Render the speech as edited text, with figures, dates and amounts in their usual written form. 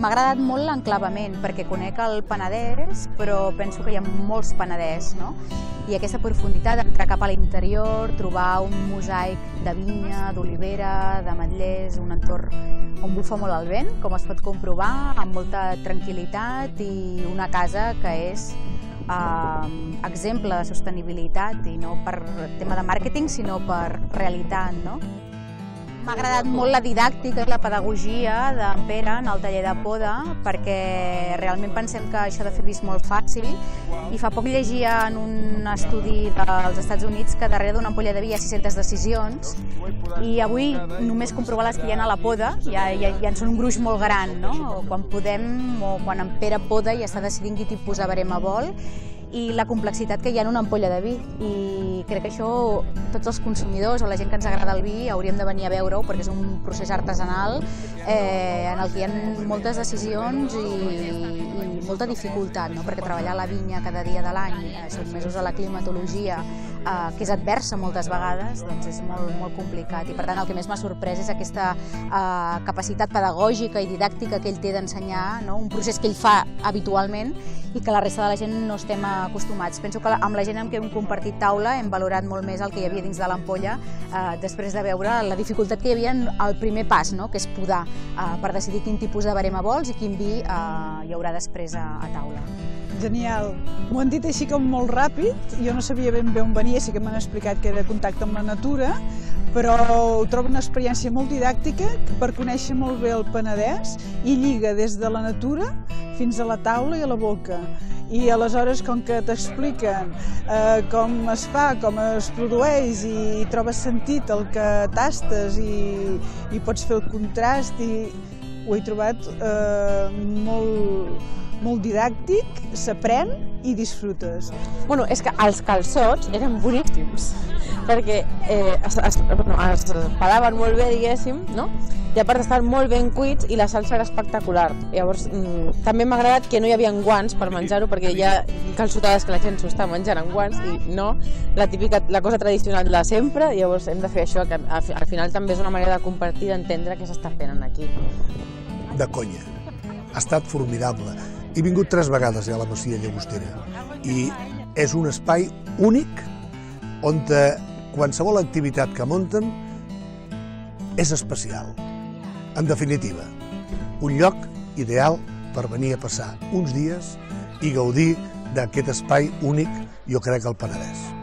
M'ha agradat molt l'enclavament, perquè conec el Penedès, però penso que hi ha molts Penedès, no? I aquesta profunditat d'entrar cap a l'interior, trobar un mosaic de vinya, d'olivera, d'ametllers, un entorn on bufa molt el vent, com es pot comprovar, amb molta tranquil·litat, i una casa que és exemple de sostenibilitat, i no per tema de màrqueting, sinó per realitat, no? M'ha agradat molt la didàctica i la pedagogia d'en Pere en el taller de poda, perquè realment pensem que això de fer-ho és molt fàcil, i fa poc llegia en un estudi dels Estats Units que darrere d'una ampolla de vi hi ha 600 decisions, i avui només comprovar les que hi ha a la poda ja en són un gruix molt gran, no? Quan podem, o quan en Pere poda, ja està decidint quin tipus de verema vol, i la complexitat que hi ha en una ampolla de vi. I crec que això tots els consumidors o la gent que ens agrada el vi hauríem de venir a veure-ho, perquè és un procés artesanal en el que hi ha moltes decisions i molta dificultat, no? Perquè treballar la vinya cada dia de l'any, sotmesos a la climatologia, que és adversa moltes vegades, doncs és molt complicat. I per tant el que més m'ha sorprès és aquesta capacitat pedagògica i didàctica que ell té d'ensenyar, no? Un procés que ell fa habitualment i que la resta de la gent no estem acostumats. Penso que amb la gent amb qui hem compartit taula hem valorat molt més el que hi havia dins de l'ampolla després de veure la dificultat que hi havia en el primer pas, no? Que és podar, per decidir quin tipus de verema vols i quin vi hi haurà després a taula. Genial. M'ho han dit així com molt ràpid, jo no sabia ben bé on venia, sí que m'han explicat que era contacte amb la natura, però ho trobo una experiència molt didàctica per conèixer molt bé el Penedès i lliga des de la natura fins a la taula i a la boca. I aleshores, com que t'expliquen com es fa, com es produeix i trobes sentit el que tastes i pots fer el contrast, i ho he trobat molt didàctic, s'aprèn i disfrutes. Bueno, és que els calçots eren boníssims, perquè es pelaven molt bé, diguéssim, no? I a part estaven molt ben cuits i la salsa era espectacular. Llavors, també m'ha agradat que no hi havia guants per menjar-ho, perquè hi ha calçotades que la gent s'ho està menjant amb guants i no, la cosa tradicional de sempre. Llavors hem de fer això, que al final també és una manera de compartir, d'entendre què s'està fent aquí. De conya. Ha estat formidable. He vingut 3 vegades ja a la Masia Llagostera i és un espai únic on qualsevol activitat que munten és especial. En definitiva, un lloc ideal per venir a passar uns dies i gaudir d'aquest espai únic, jo crec, al Penedès.